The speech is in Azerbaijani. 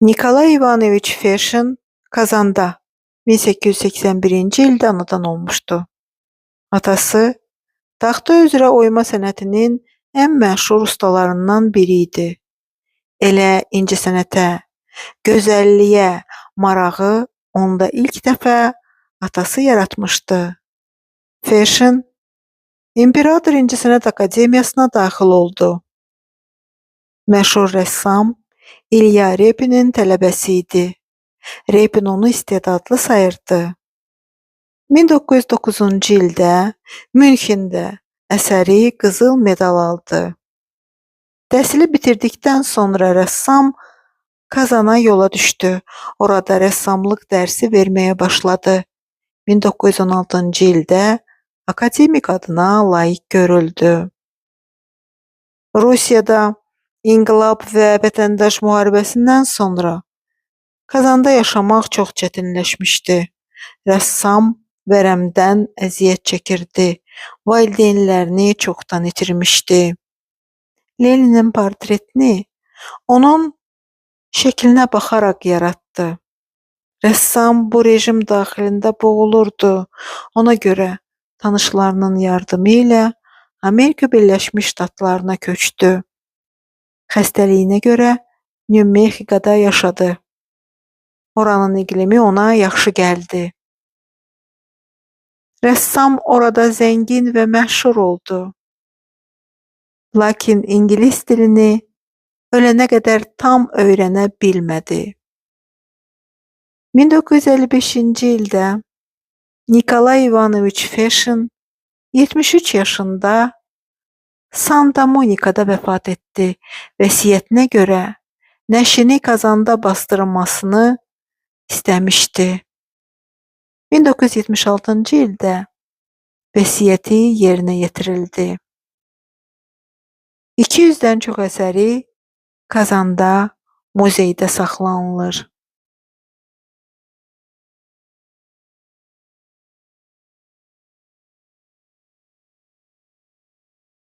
Nikolay Ivanoviç Ferşin Kazanda 1881-ci ildə anadan olmuşdu. Atası taxta üzrə oyma sənətinin ən məşhur ustalarından biri idi. Elə incəsənətə, gözəlliyə marağı onda ilk dəfə atası yaratmışdı. Ferşin İmperator İncəsənət Akademiyasına daxil oldu. Məşhur rəssam İlya Repinin tələbəsi idi. Repin onu istedadlı sayırdı. 1909-cu ildə Münxendə əsəri qızıl medal aldı. Təhsili bitirdikdən sonra rəssam Kazana yola düşdü. Orada rəssamlıq dərsi verməyə başladı. 1916-cı ildə akademik adına layiq görüldü. Rusiyada İnqilab və Vətəndaş müharibəsindən sonra Kazanda yaşamaq çox çətinləşmişdi. Rəssam vərəmdən əziyyət çəkirdi. Valideynlərini çoxdan itirmişdi. Leninin portretini onun şəklinə baxaraq yaratdı. Rəssam bu rejim daxilində boğulurdu. Ona görə tanışlarının yardımı ilə Amerika Birləşmiş Ştatlarına köçdü. Xəstəliyinə görə New Mexico'da yaşadı. Oranın iqlimi ona yaxşı gəldi. Rəssam orada zəngin və məşhur oldu. Lakin ingilis dilini ölənə qədər tam öyrənə bilmədi. 1955-ci ildə Nikolay Ivanoviç Ferşin 73 yaşında Santa Monikada vəfat etdi. Vəsiyyətinə görə nəşrini Kazanda bastırılmasını istəmişdi. 1976-cı ildə vəsiyyəti yerinə yetirildi. 200-dən çox əsəri Kazanda muzeydə saxlanılır.